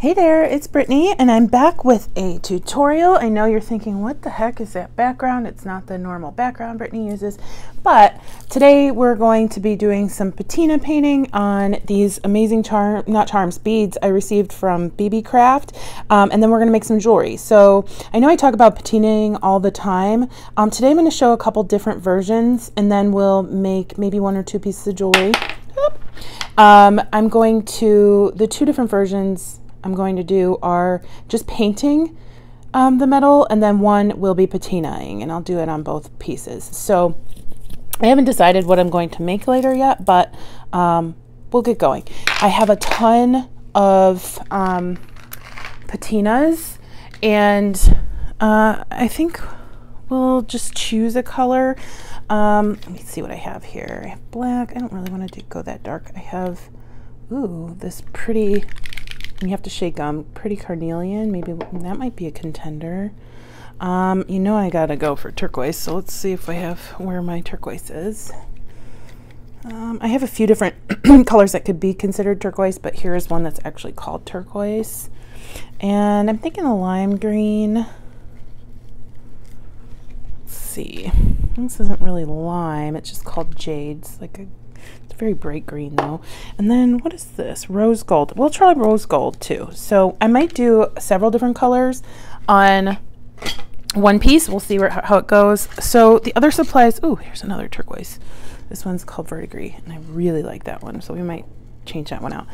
Hey there, it's Brittany and I'm back with a tutorial. I know you're thinking, what the heck is that background? It's not the normal background Brittany uses, but today we're going to be doing some patina painting on these amazing beads I received from BeebeeCraft, and then we're going to make some jewelry. So I know I talk about patinaing all the time. Today I'm going to show a couple different versions and then we'll make maybe 1 or 2 pieces of jewelry. The 2 different versions I'm going to do are just painting the metal, and then one will be patinaing, and I'll do it on both pieces. So I haven't decided what I'm going to make later yet, but we'll get going. I have a ton of patinas, and I think we'll just choose a color. Let me see what I have here. I have black. I don't really want to go that dark. I have, ooh, this pretty, you have to shake pretty carnelian. Maybe that might be a contender. You know I gotta go for turquoise, so let's see if I have where my turquoise is. I have a few different colors that could be considered turquoise, but here is one that's actually called turquoise. And I'm thinking a lime green. Let's see. This isn't really lime, it's just called jade. It's like it's very bright green though. And then what is this? Rose gold. We'll try rose gold too. So I might do several different colors on one piece. We'll see how it goes. So the other supplies, oh, here's another turquoise. This one's called verdigris, and I really like that one, so we might change that one out.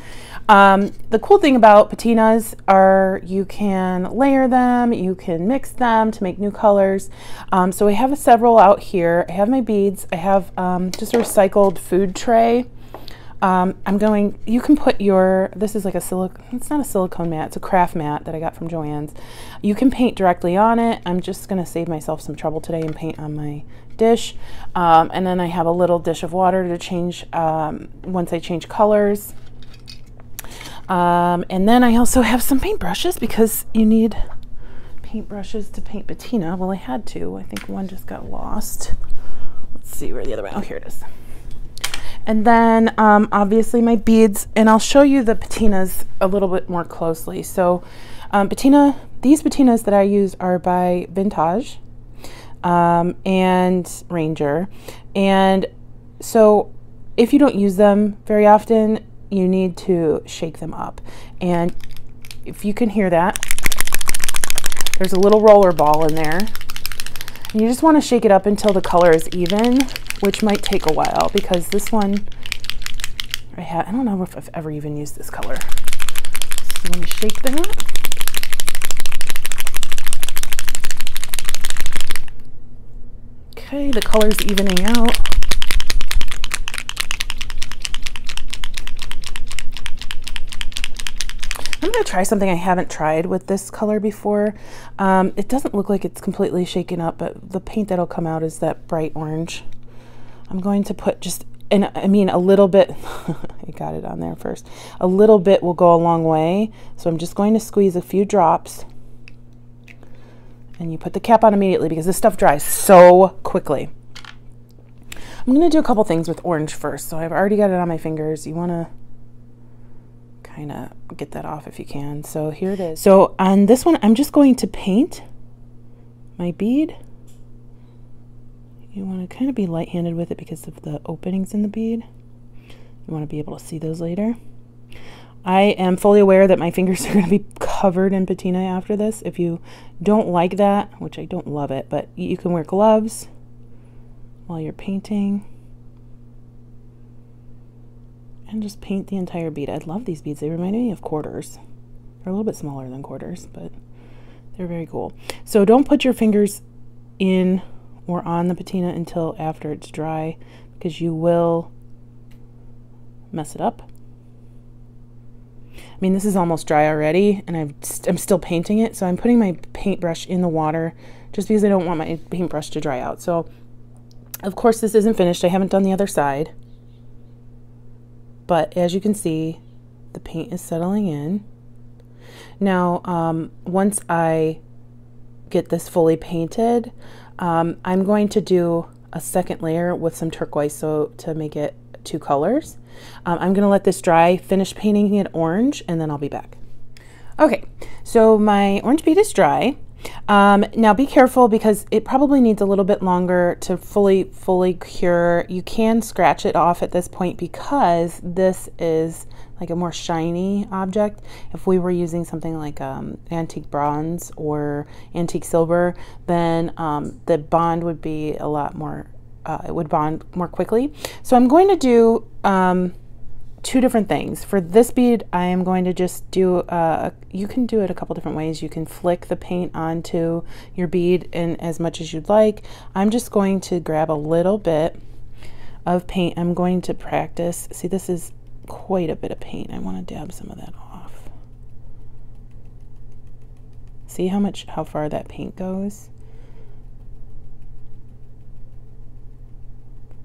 The cool thing about patinas are you can layer them, you can mix them to make new colors. So I have several out here. I have my beads. I have just a recycled food tray. You can put this is like it's not a silicone mat, it's a craft mat that I got from Joann's. You can paint directly on it. I'm just gonna save myself some trouble today and paint on my dish. And then I have a little dish of water to change once I change colors. And then I also have some paintbrushes because you need paintbrushes to paint patina. Well, I had to. I think one just got lost. Let's see where the other one. Oh, here it is. And then obviously my beads, and I'll show you the patinas a little bit more closely. So these patinas that I use are by Vintage and Ranger. And so if you don't use them very often, you need to shake them up. And if you can hear that, there's a little roller ball in there. And you just want to shake it up until the color is even, which might take a while because this one I don't know if I've ever even used this color. So let me shake that. Okay, the color's evening out. I'm going to try something I haven't tried with this color before. It doesn't look like it's completely shaken up, but the paint that'll come out is that bright orange. I'm going to put a little bit, I got it on there first. A little bit will go a long way. So I'm just going to squeeze a few drops. And you put the cap on immediately because this stuff dries so quickly. I'm going to do a couple things with orange first. So I've already got it on my fingers. You want to kind of get that off if you can. So here it is. So on this one, I'm just going to paint my bead. You want to kind of be light-handed with it because of the openings in the bead. You want to be able to see those later. I am fully aware that my fingers are going to be covered in patina after this. If you don't like that, which I don't love it, but you can wear gloves while you're painting. And just paint the entire bead. I love these beads. They remind me of quarters. They're a little bit smaller than quarters, but they're very cool. So don't put your fingers in or on the patina until after it's dry because you will mess it up. I mean, this is almost dry already and I'm still painting it, so I'm putting my paintbrush in the water just because I don't want my paintbrush to dry out. So of course this isn't finished. I haven't done the other side. But as you can see, the paint is settling in. Now, once I get this fully painted, I'm going to do a second layer with some turquoise to make it 2 colors. I'm going to let this dry, finish painting it orange, and then I'll be back. Okay, so my orange bead is dry. Now be careful because it probably needs a little bit longer to fully cure. You can scratch it off at this point because this is like a more shiny object. If we were using something like antique bronze or antique silver, then the bond would be a lot more, it would bond more quickly. So I'm going to do two different things. For this bead, I am going to just do, you can do it a couple different ways. You can flick the paint onto your bead in as much as you'd like. I'm just going to grab a little bit of paint. I'm going to practice. See, this is quite a bit of paint. I want to dab some of that off. See how far that paint goes?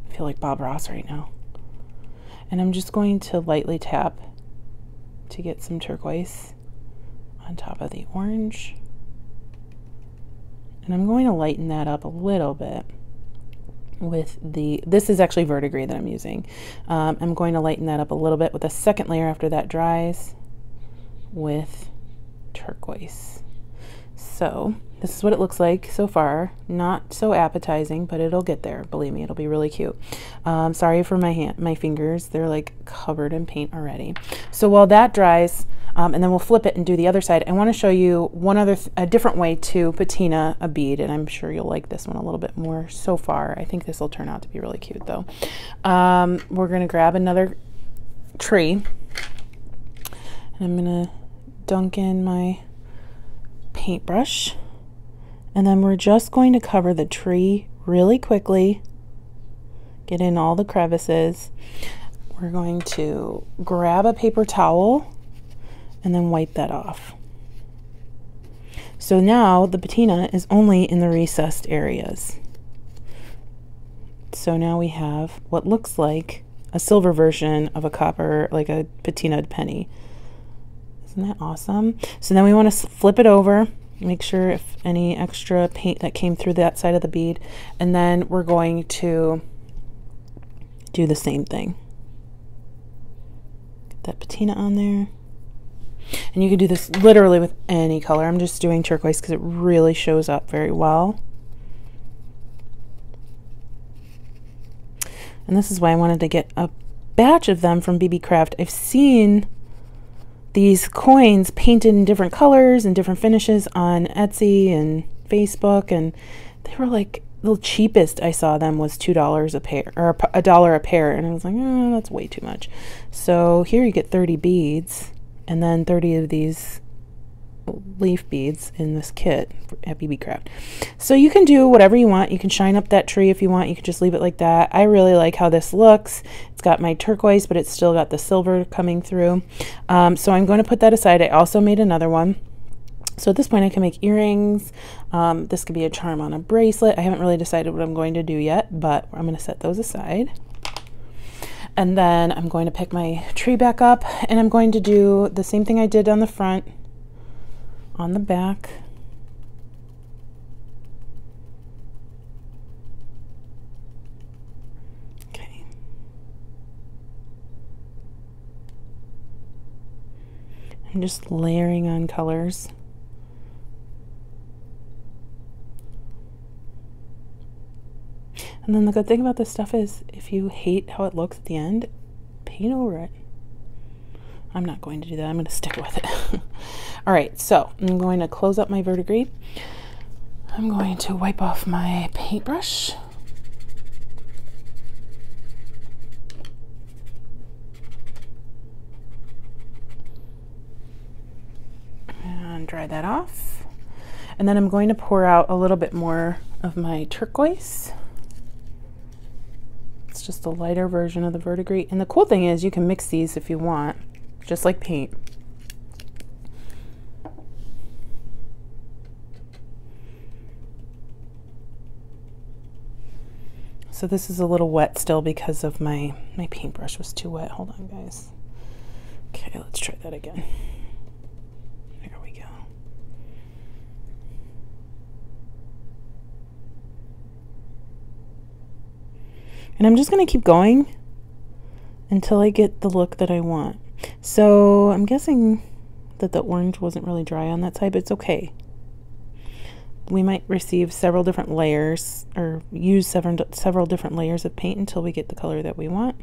I feel like Bob Ross right now. And I'm just going to lightly tap to get some turquoise on top of the orange. And I'm going to lighten that up a little bit with this is actually verdigris that I'm using. I'm going to lighten that up a little bit with a second layer after that dries with turquoise. So this is what it looks like so far. Not so appetizing, but it'll get there. Believe me, it'll be really cute. Sorry for my fingers. They're like covered in paint already. So while that dries, and then we'll flip it and do the other side, I want to show you a different way to patina a bead, and I'm sure you'll like this one a little bit more so far. I think this will turn out to be really cute though. We're going to grab another tree, and I'm going to dunk in my paintbrush, and then we're just going to cover the tree really quickly, get in all the crevices. We're going to grab a paper towel and then wipe that off. So now the patina is only in the recessed areas. So now we have what looks like a silver version of a copper, like a patinaed penny. Isn't that awesome? So then we want to flip it over, make sure if any extra paint that came through that side of the bead, and then we're going to do the same thing. Get that patina on there. And you can do this literally with any color. I'm just doing turquoise because it really shows up very well. And this is why I wanted to get a batch of them from BeebeeCraft. I've seen these coins painted in different colors and different finishes on Etsy and Facebook, and they were like, the cheapest I saw them was $2 a pair, or $1 a pair, and I was like, oh, that's way too much. So here you get 30 beads, and then 30 of these leaf beads in this kit at BeebeeCraft. So you can do whatever you want. You can shine up that tree if you want. You can just leave it like that. I really like how this looks. It's got my turquoise, but it's still got the silver coming through. So I'm going to put that aside. I also made another one. So at this point I can make earrings. This could be a charm on a bracelet. I haven't really decided what I'm going to do yet, but I'm going to set those aside. And then I'm going to pick my tree back up, and I'm going to do the same thing I did on the front, on the back. Okay. I'm just layering on colors. And then the good thing about this stuff is if you hate how it looks at the end, paint over it. I'm not going to do that. I'm going to stick with it. All right, so I'm going to close up my verdigris. I'm going to wipe off my paintbrush. And dry that off. And then I'm going to pour out a little bit more of my turquoise. It's just a lighter version of the verdigris. And the cool thing is you can mix these if you want, just like paint. So this is a little wet still because of my paintbrush was too wet. Hold on, guys. Okay, let's try that again. There we go. And I'm just going to keep going until I get the look that I want. So I'm guessing that the orange wasn't really dry on that side, but it's okay. We might receive several different layers, or use several different layers of paint until we get the color that we want.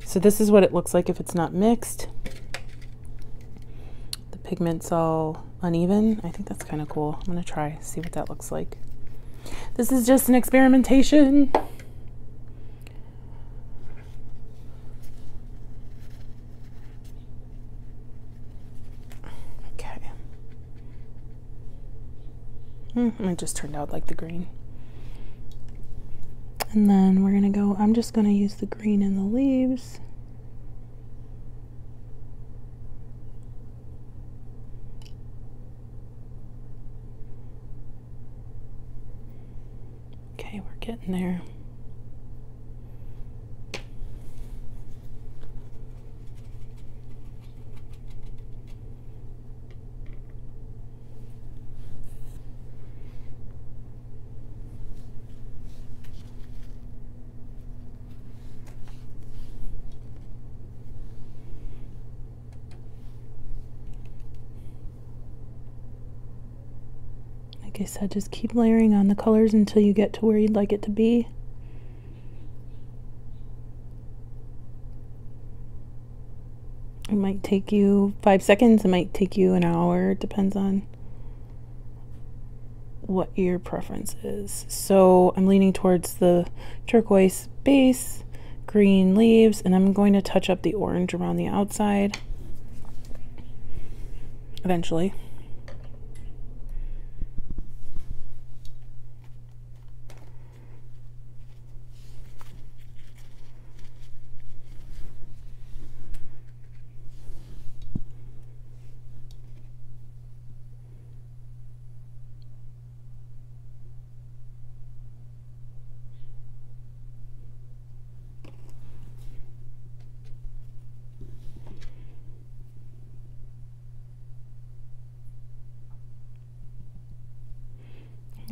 So this is what it looks like if it's not mixed. The pigment's all uneven. I think that's kind of cool. I'm gonna try, see what that looks like. This is just an experimentation. Okay. It just turned out like the green. And then we're gonna go, I'm just gonna use the green in the leaves. Okay, we're getting there. Like I said, just keep layering on the colors until you get to where you'd like it to be. It might take you 5 seconds, it might take you an hour, it depends on what your preference is. So I'm leaning towards the turquoise base, green leaves, and I'm going to touch up the orange around the outside eventually.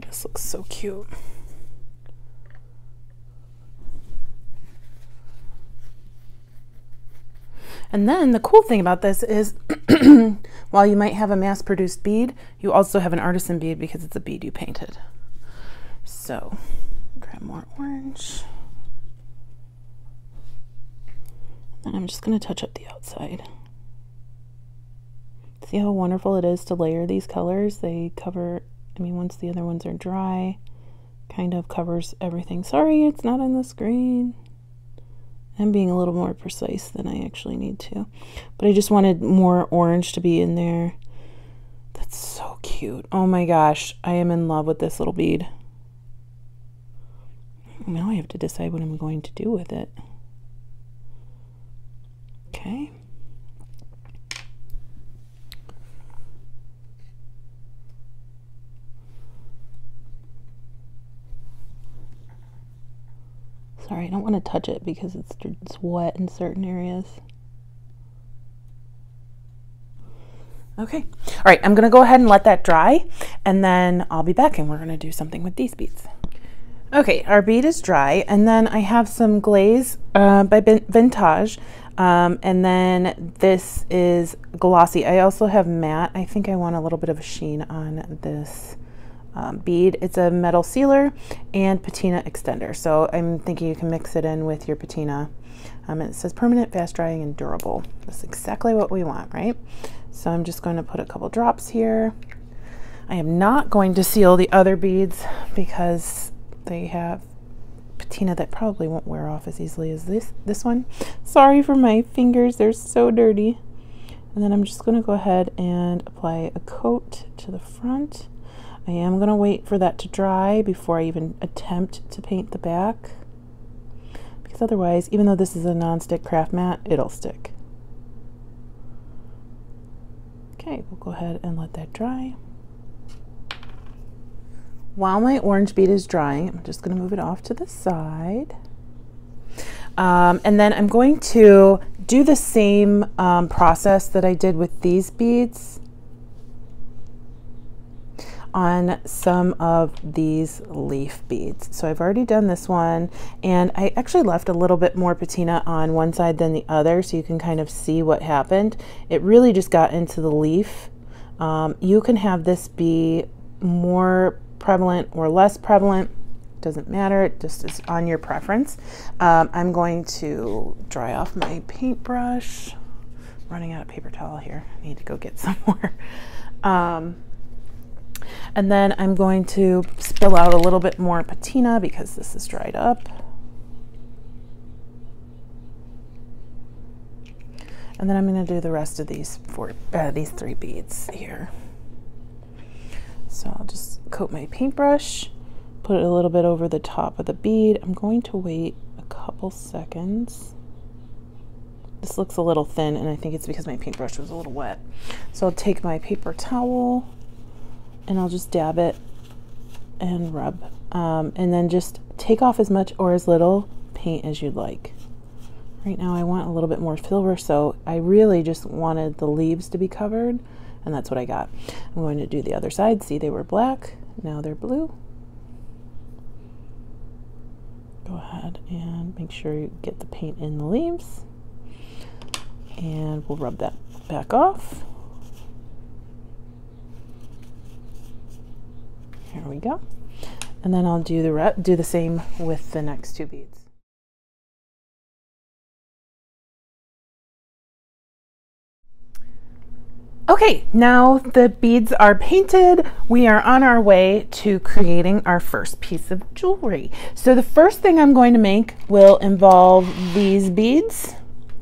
This looks so cute. And then the cool thing about this is while you might have a mass-produced bead, you also have an artisan bead because it's a bead you painted. So grab more orange. And I'm just going to touch up the outside. See how wonderful it is to layer these colors? They cover, I mean, once the other ones are dry, kind of covers everything. Sorry, it's not on the screen. I'm being a little more precise than I actually need to. But I just wanted more orange to be in there. That's so cute. Oh my gosh, I am in love with this little bead. Now I have to decide what I'm going to do with it. Okay. Sorry, I don't want to touch it because it's wet in certain areas. Okay. All right, I'm going to go ahead and let that dry, and then I'll be back and we're going to do something with these beads. Okay, our bead is dry, and then I have some glaze by Vintage, and then this is glossy. I also have matte. I think I want a little bit of a sheen on this bead. It's a metal sealer and patina extender, so I'm thinking you can mix it in with your patina. And it says permanent, fast drying, and durable. That's exactly what we want, right? So I'm just going to put a couple drops here. I am not going to seal the other beads because they have patina that probably won't wear off as easily as this one. Sorry for my fingers, they're so dirty. And then I'm just going to go ahead and apply a coat to the front. I am going to wait for that to dry before I even attempt to paint the back, because otherwise, even though this is a non-stick craft mat, it'll stick. Okay, we'll go ahead and let that dry. While my orange bead is drying, I'm just going to move it off to the side. And then I'm going to do the same process that I did with these beads. on some of these leaf beads. So I've already done this one, and I actually left a little bit more patina on one side than the other so you can kind of see what happened. It really just got into the leaf. You can have this be more prevalent or less prevalent. Doesn't matter, it just is on your preference. I'm going to dry off my paintbrush. Running out of paper towel here. I need to go get some more. And then I'm going to spill out a little bit more patina because this is dried up. And then I'm going to do the rest of these these 3 beads here. So I'll just coat my paintbrush, put it a little bit over the top of the bead. I'm going to wait a couple seconds. This looks a little thin, and I think it's because my paintbrush was a little wet. So I'll take my paper towel and I'll just dab it and rub. And then just take off as much or as little paint as you'd like. Right now I want a little bit more silver, so I really just wanted the leaves to be covered, and that's what I got. I'm going to do the other side. See, they were black, now they're blue. Go ahead and make sure you get the paint in the leaves. And we'll rub that back off. Here we go. And then I'll do the same with the next 2 beads. Okay, now the beads are painted. We are on our way to creating our first piece of jewelry. So the first thing I'm going to make will involve these beads.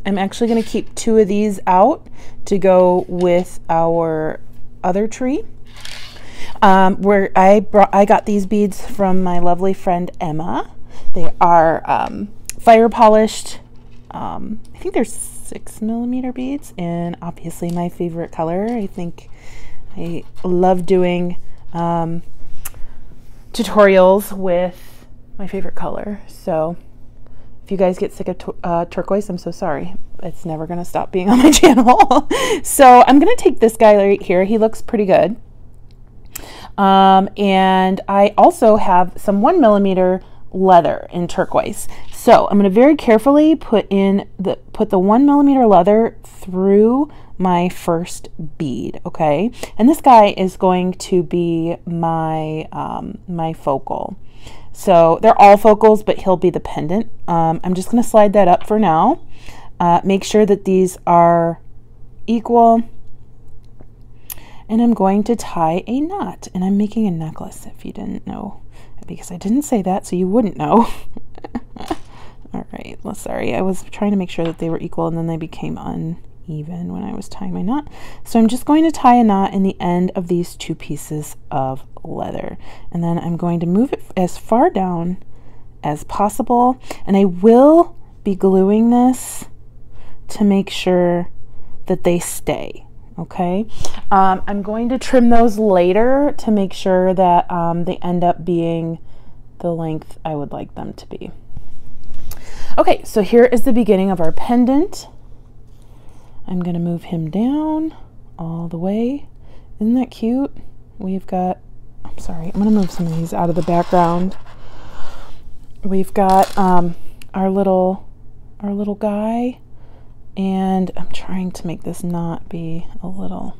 I'm actually going to keep 2 of these out to go with our other tree. Where I got these beads from my lovely friend Emma. They are fire polished. I think they're 6mm beads, and obviously my favorite color. I think I love doing tutorials with my favorite color. So if you guys get sick of turquoise, I'm so sorry. It's never going to stop being on my channel. So I'm going to take this guy right here. He looks pretty good. And I also have some 1mm leather in turquoise. So I'm going to very carefully put the 1mm leather through my first bead, okay? And this guy is going to be my my focal. So they're all focals, but he'll be the pendant. I'm just going to slide that up for now. Make sure that these are equal. And I'm going to tie a knot, and I'm making a necklace if you didn't know, because I didn't say that so you wouldn't know. All right, well, sorry, I was trying to make sure that they were equal, and then they became uneven when I was tying my knot. So I'm just going to tie a knot in the end of these 2 pieces of leather, and then I'm going to move it as far down as possible, and I will be gluing this to make sure that they stay. Okay, I'm going to trim those later to make sure that they end up being the length I would like them to be. Okay, so here is the beginning of our pendant. I'm going to move him down all the way. Isn't that cute? We've got, I'm sorry, I'm going to move some of these out of the background. We've got our little guy. And I'm trying to make this knot be a little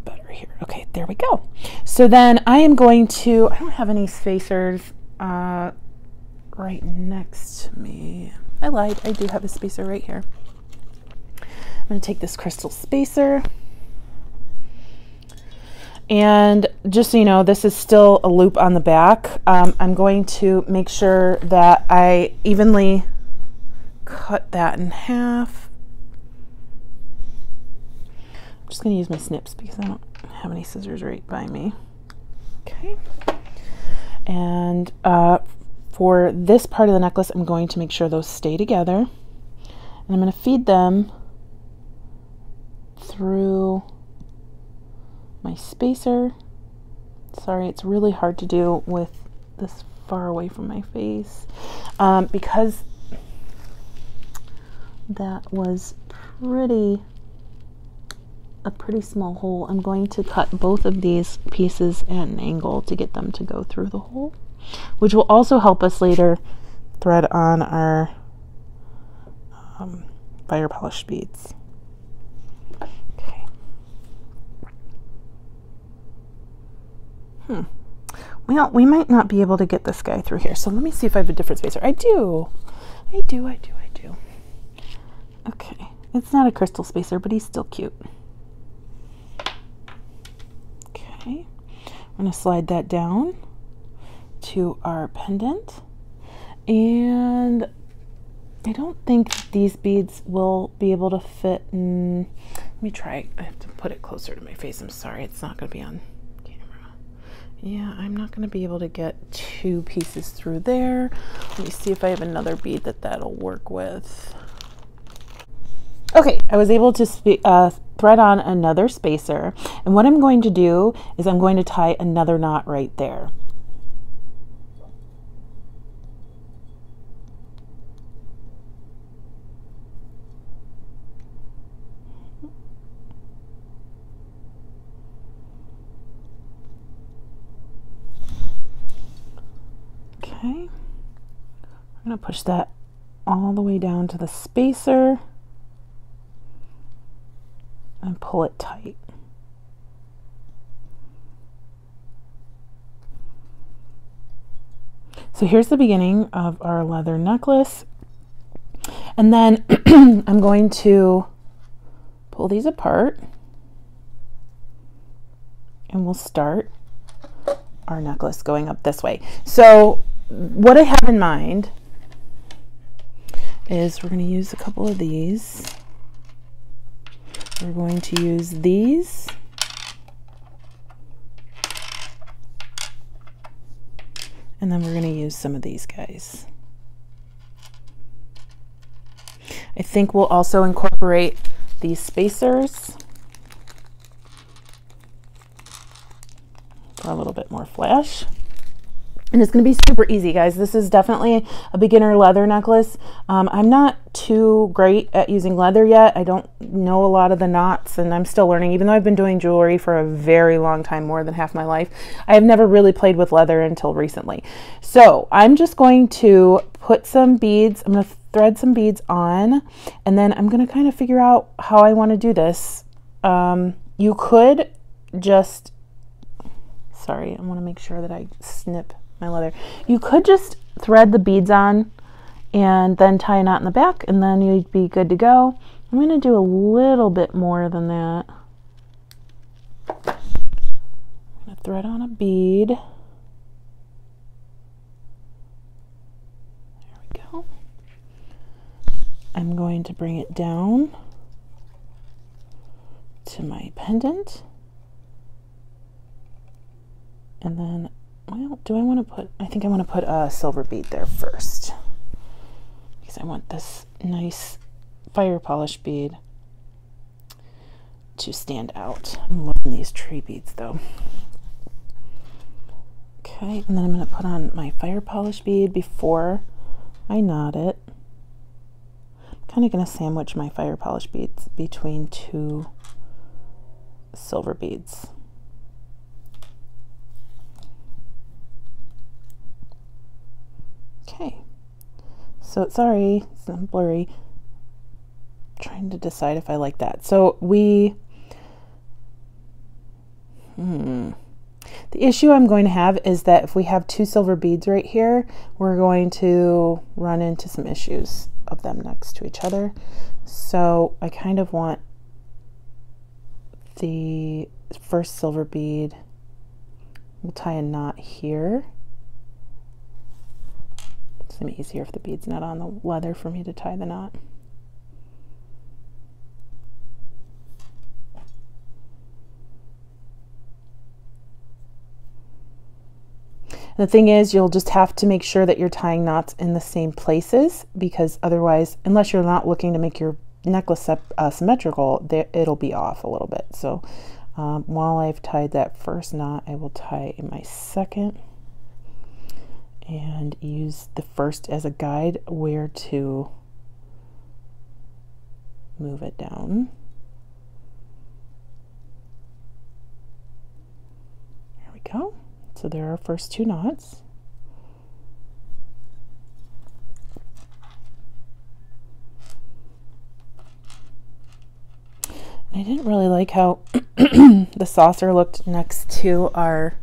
better here. Okay, there we go. So then I am going to, I don't have any spacers right next to me. I lied, I do have a spacer right here. I'm going to take this crystal spacer. And just so you know, this is still a loop on the back. I'm going to make sure that I evenly cut that in half. I'm just going to use my snips because I don't have any scissors right by me. Okay. And for this part of the necklace, I'm going to make sure those stay together. And I'm going to feed them through my spacer. Sorry, it's really hard to do with this far away from my face because that was pretty a pretty small hole, I'm going to cut both of these pieces at an angle to get them to go through the hole, which will also help us later thread on our fire polish beads. Okay. Well, we might not be able to get this guy through here, so let me see if I have a different spacer. I do. Okay, it's not a crystal spacer, but he's still cute. Okay, I'm going to slide that down to our pendant, and I don't think these beads will be able to fit in. Let me try. I have to put it closer to my face. I'm sorry, it's not going to be on camera. Yeah, I'm not going to be able to get 2 pieces through there. Let me see if I have another bead that'll work with. Okay, I was able to thread on another spacer, and what I'm going to do is I'm going to tie another knot right there. Okay, I'm going to push that all the way down to the spacer and pull it tight. So here's the beginning of our leather necklace, and then I'm going to pull these apart and we'll start our necklace going up this way. So what I have in mind is we're going to use a couple of these. We're going to use these. And then we're going to use some of these guys. I think we'll also incorporate these spacers for a little bit more flash. And it's going to be super easy, guys. This is definitely a beginner leather necklace. I'm not too great at using leather yet. I don't know a lot of the knots, and I'm still learning. Even though I've been doing jewelry for a very long time, more than half my life, I have never really played with leather until recently. So I'm just going to put some beads. I'm going to thread some beads on, and then I'm going to kind of figure out how I want to do this. You could just, sorry, I want to make sure that I snip my leather. You could just thread the beads on and then tie a knot in the back, and then you'd be good to go. I'm going to do a little bit more than that. I'm going to thread on a bead. There we go. I'm going to bring it down to my pendant. And then, well, do I want to put, I think I want to put a silver bead there first, because I want this nice fire polish bead to stand out. I'm loving these tree beads though. Okay, and then I'm going to put on my fire polish bead before I knot it. I'm kind of going to sandwich my fire polish beads between 2 silver beads. Okay, so sorry, it's not blurry. I'm trying to decide if I like that. So the issue I'm going to have is that if we have 2 silver beads right here, we're going to run into some issues of them next to each other. So I kind of want the first silver bead, we'll tie a knot here. It's going to be easier if the bead's not on the leather for me to tie the knot. And the thing is, you'll just have to make sure that you're tying knots in the same places, because otherwise, unless you're not looking to make your necklace symmetrical, it'll be off a little bit. So while I've tied that first knot, I will tie my second and use the first as a guide where to move it down. go. So there are our first 2 knots. I didn't really like how the saucer looked next to our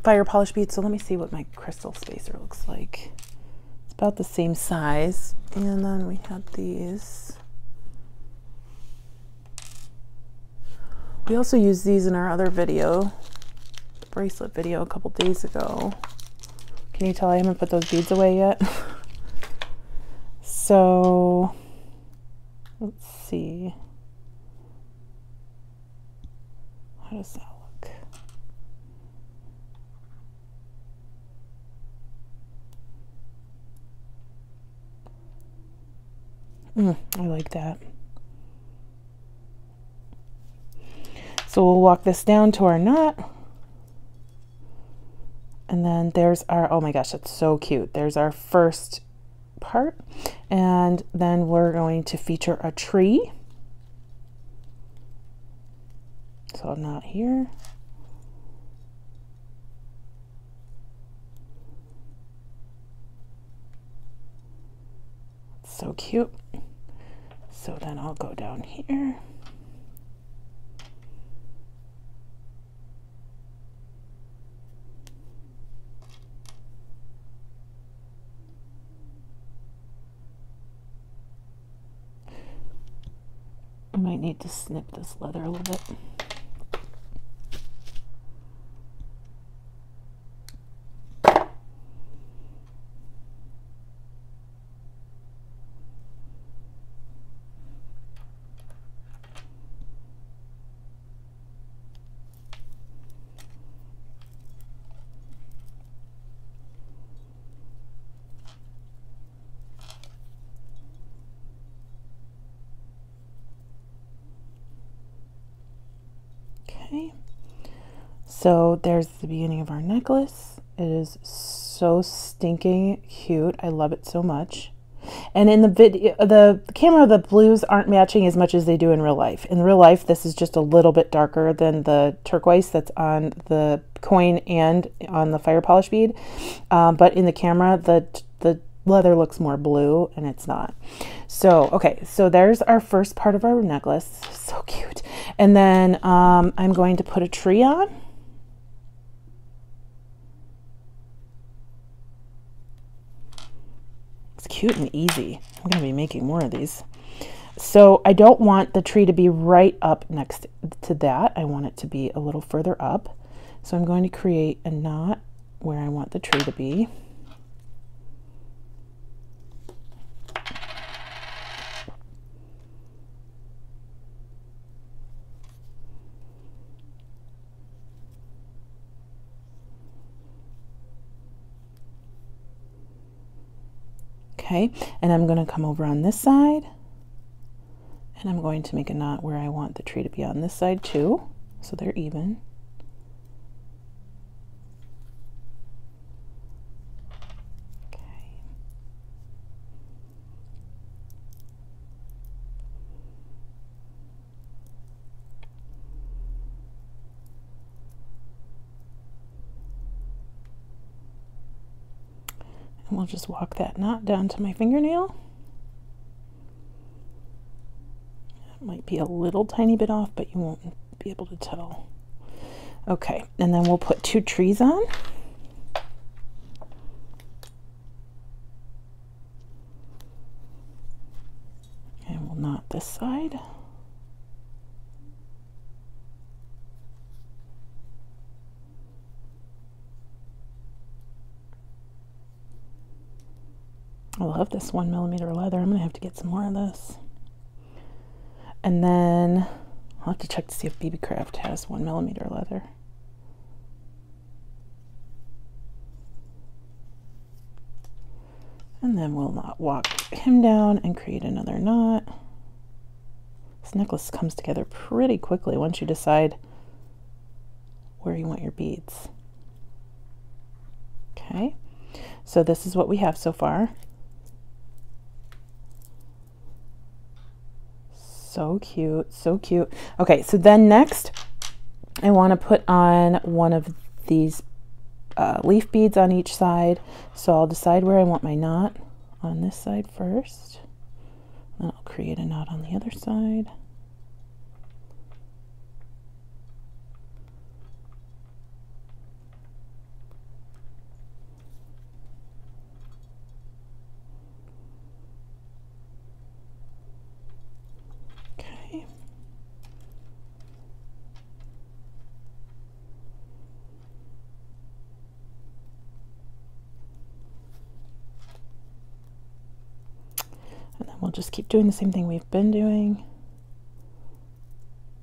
fire polish bead, so let me see what my crystal spacer looks like. It's about the same size. And then we had these. We also used these in our other video, the bracelet video, a couple days ago. Can you tell I haven't put those beads away yet? So let's see. How does that look? I like that. So we'll walk this down to our knot. And then there's our, oh my gosh, that's so cute. There's our first part. And then we're going to feature a tree. So a knot here. So cute. So then I'll go down here. I might need to snip this leather a little bit. Okay, so there's the beginning of our necklace. It is so stinking cute. I love it so much. And in the video, the camera, the blues aren't matching as much as they do in real life. In real life, this is just a little bit darker than the turquoise that's on the coin and on the fire polish bead. But in the camera, the leather looks more blue, and it's not. So, okay, so there's our first part of our necklace. So cute. And then I'm going to put a tree on. It's cute and easy. I'm going to be making more of these. So I don't want the tree to be right up next to that. I want it to be a little further up. So I'm going to create a knot where I want the tree to be. Okay, and I'm going to come over on this side, and I'm going to make a knot where I want the tree to be on this side too, so they're even. Okay. And we'll just walk that knot down to my fingernail. It might be a little tiny bit off, but you won't be able to tell. Okay, and then we'll put 2 trees on. And we'll knot this side. I love this 1mm leather. I'm gonna have to get some more of this. And then I'll have to check to see if BeebeeCraft has 1mm leather. And then we'll walk him down and create another knot. This necklace comes together pretty quickly once you decide where you want your beads. Okay, so this is what we have so far. So cute, so cute. Okay, so then next I want to put on one of these leaf beads on each side. So I'll decide where I want my knot on this side first. Then I'll create a knot on the other side. Okay. And then we'll just keep doing the same thing we've been doing.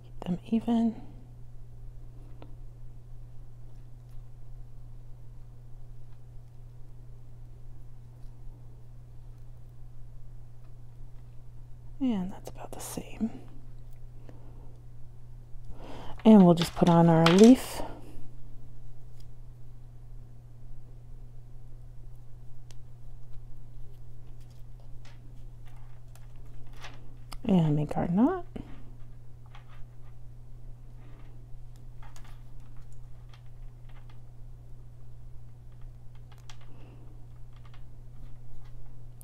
Keep them even. And that's about the same. And we'll just put on our leaf. And make our knot.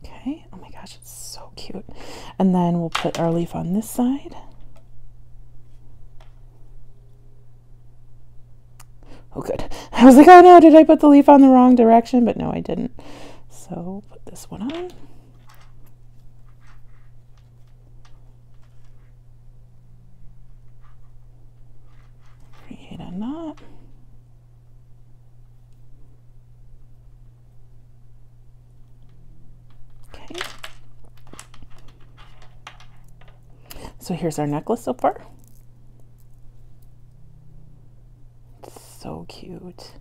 Okay, oh my gosh, it's so cute. And then we'll put our leaf on this side. Oh good. I was like, oh no, did I put the leaf on the wrong direction? But no, I didn't. So we'll put this one on. Create a knot. Okay. So here's our necklace so far. So cute.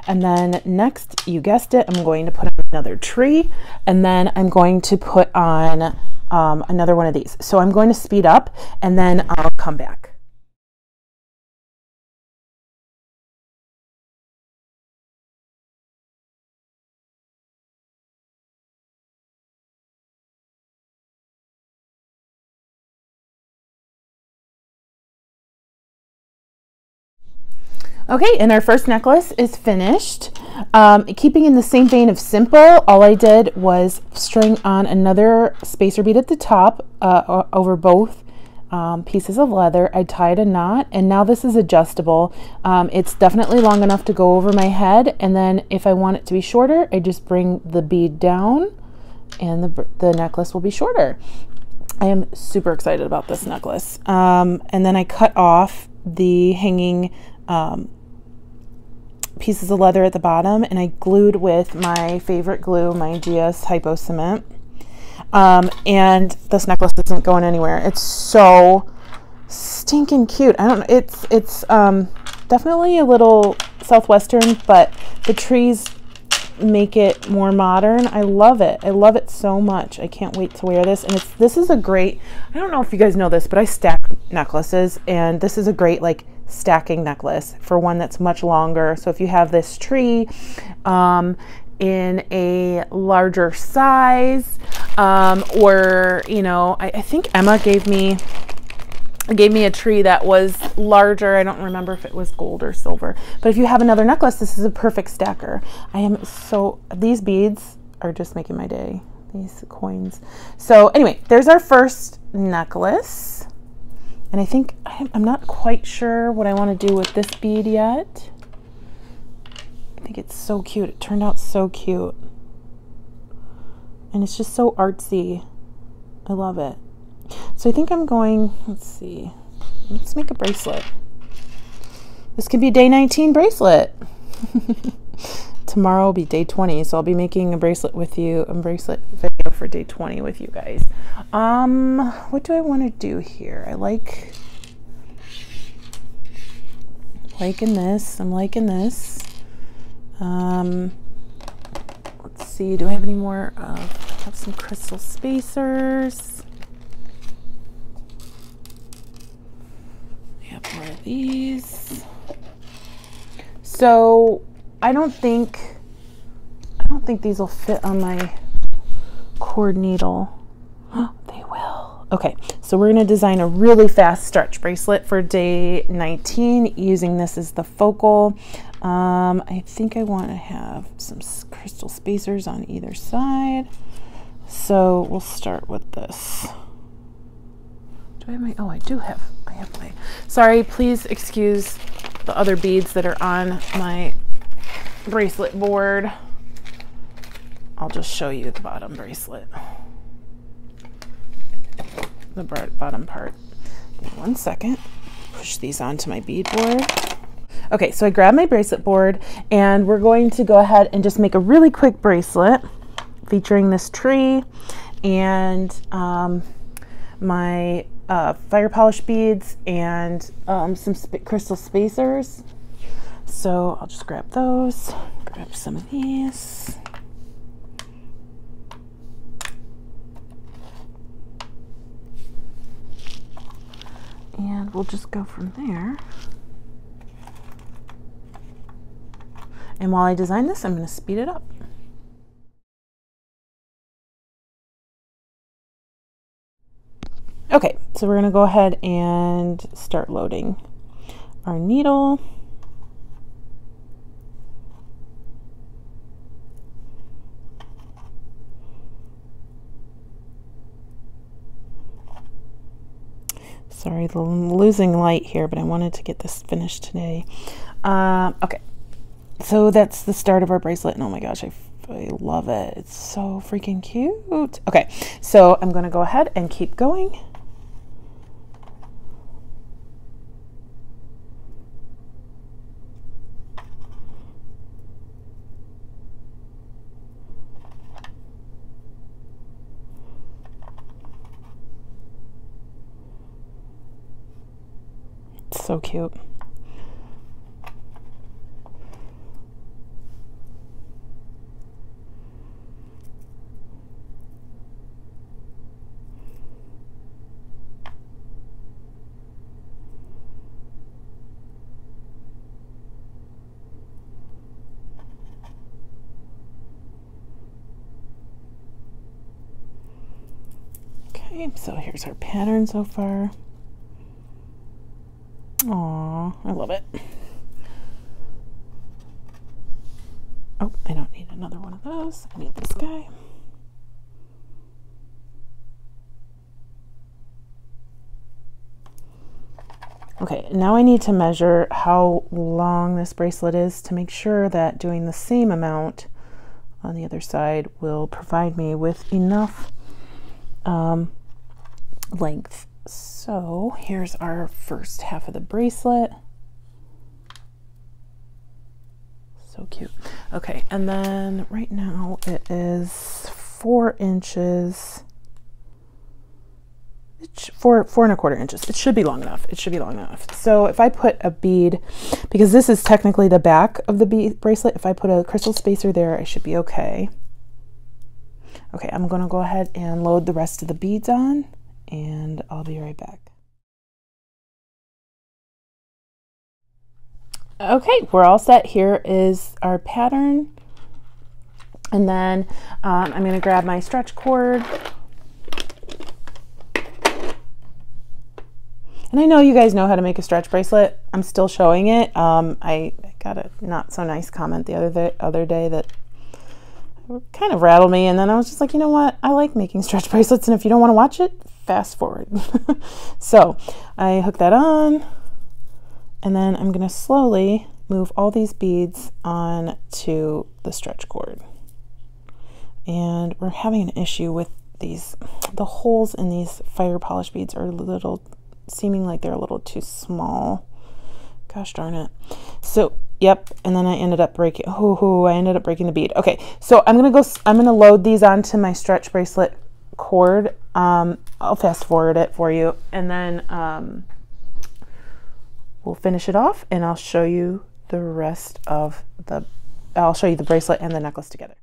And then next, you guessed it, I'm going to put on another tree, and then I'm going to put on another one of these. So I'm going to speed up and then I'll come back. Okay, and our first necklace is finished. Keeping in the same vein of simple, all I did was string on another spacer bead at the top over both pieces of leather. I tied a knot, and now this is adjustable. It's definitely long enough to go over my head, and then if I want it to be shorter, I just bring the bead down and the necklace will be shorter. I am super excited about this necklace. And then I cut off the hanging pieces of leather at the bottom, and I glued with my favorite glue, my GS Hypo Cement. And this necklace isn't going anywhere. It's so stinking cute. I don't know, it's definitely a little Southwestern, but the trees make it more modern. I love it. I love it so much. I can't wait to wear this. And this is a great, I don't know if you guys know this, but I stack necklaces, and this is a great like stacking necklace for one that's much longer. So if you have this tree in a larger size, or you know, I think Emma gave me a tree that was larger. I don't remember if it was gold or silver, but if you have another necklace, this is a perfect stacker. These beads are just making my day, these coins. So anyway, there's our first necklace. And I think, I'm not quite sure what I want to do with this bead yet. I think it's so cute. It turned out so cute. And it's just so artsy. I love it. So I think I'm going, let's see, let's make a bracelet. This could be day 19 bracelet. Tomorrow will be day 20, so I'll be making a bracelet with you, a bracelet video for day 20 with you guys. What do I want to do here? I'm liking this. Let's see, do I have any more? I have some crystal spacers. I have more of these. So I don't think these will fit on my cord needle. They will. Okay, so we're going to design a really fast stretch bracelet for day 19 using this as the focal. I think I want to have some crystal spacers on either side. So we'll start with this. Do I have my, oh, I have my, sorry, please excuse the other beads that are on my bracelet board. I'll just show you the bottom bracelet. The bottom part. Give me 1 second. Push these onto my bead board. Okay, so I grabbed my bracelet board and we're going to go ahead and just make a really quick bracelet featuring this tree and my fire polish beads and some crystal spacers. So I'll just grab those, grab some of these. And we'll just go from there. And while I design this, I'm going to speed it up. Okay, so we're going to go ahead and start loading our needle. Sorry, losing light here, but I wanted to get this finished today. Okay, so that's the start of our bracelet, and oh my gosh, I love it. It's so freaking cute. Okay, so I'm going to go ahead and keep going. So cute. Okay, so here's our pattern so far. Aw, I love it. Oh, I don't need another one of those. I need this guy. Okay, now I need to measure how long this bracelet is to make sure that doing the same amount on the other side will provide me with enough length. So here's our first half of the bracelet. So cute. Okay, and then right now it is 4 inches. It's 4.25 inches. It should be long enough. It should be long enough. So if I put a bead, because this is technically the back of the bead bracelet, if I put a crystal spacer there, I should be okay. Okay, I'm going to go ahead and load the rest of the beads on, and I'll be right back. Okay, we're all set. Here is our pattern. And then I'm going to grab my stretch cord. And I know you guys know how to make a stretch bracelet. I'm still showing it. I got a not so nice comment the other day that kind of rattled me. And then I was just like, you know what? I like making stretch bracelets. And if you don't want to watch it, fast forward. So I hook that on. And then I'm going to slowly move all these beads on to the stretch cord. And we're having an issue with the holes in these fire polish beads are seeming like they're a little too small. Gosh darn it. So, yep, and then I ended up breaking, I ended up breaking the bead. Okay, so I'm going to load these onto my stretch bracelet cord. I'll fast forward it for you, and then we'll finish it off, and I'll show you the rest of I'll show you the bracelet and the necklace together.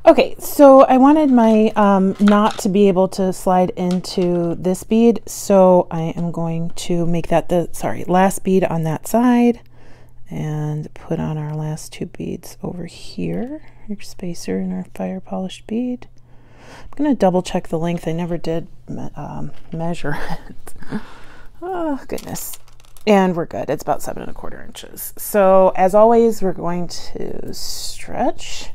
Okay, so I wanted my knot to be able to slide into this bead, so I am going to make that the last bead on that side and put on our last 2 beads over here, your spacer and our fire polished bead. I'm going to double check the length. I never did measure it. Oh goodness. And we're good. It's about 7 1/4 inches. So as always, we're going to stretch.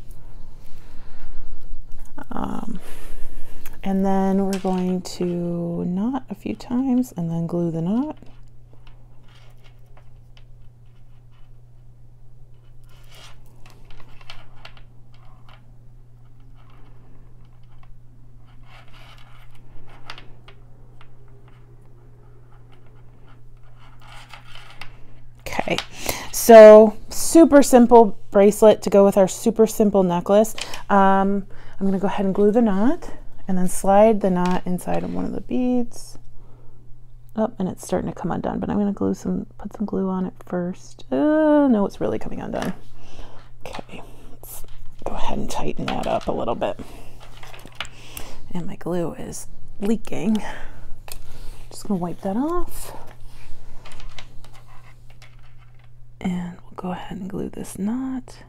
And then we're going to knot a few times and then glue the knot. Okay, so super simple bracelet to go with our super simple necklace. I'm going to go ahead and glue the knot and then slide the knot inside of one of the beads. Oh, and it's starting to come undone, but I'm going to put some glue on it first. No, it's really coming undone. Okay, let's go ahead and tighten that up a little bit. And my glue is leaking. Just going to wipe that off. And we'll go ahead and glue this knot.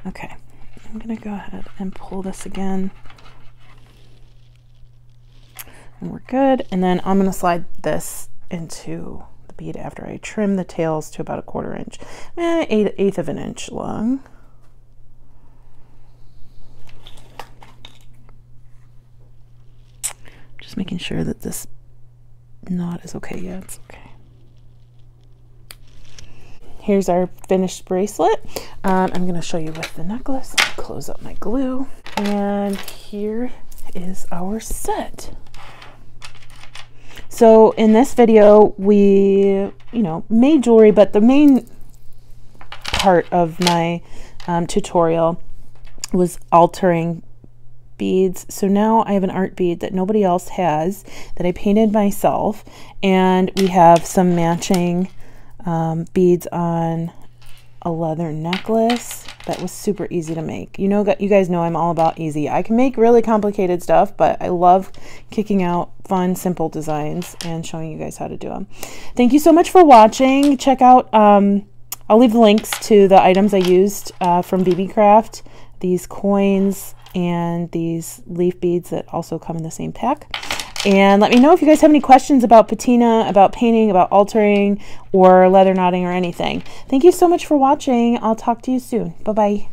Okay, I'm going to go ahead and pull this again. And we're good. And then I'm going to slide this into the bead after I trim the tails to about 1/4 inch, eighth of an inch long. Just making sure that this knot is okay. Yeah, it's okay. Here's our finished bracelet. I'm going to show you with the necklace. I'll close up my glue. And here is our set. So in this video, we, made jewelry, but the main part of my tutorial was altering beads. So now I have an art bead that nobody else has that I painted myself, and we have some matching beads on a leather necklace that was super easy to make. You guys know I'm all about easy. I can make really complicated stuff, but I love kicking out fun, simple designs and showing you guys how to do them. Thank you so much for watching. Check out, I'll leave the links to the items I used from BeebeeCraft, these coins and these leaf beads that also come in the same pack. And let me know if you guys have any questions about patina, about painting, about altering, or leather knotting, or anything. Thank you so much for watching. I'll talk to you soon. Bye-bye.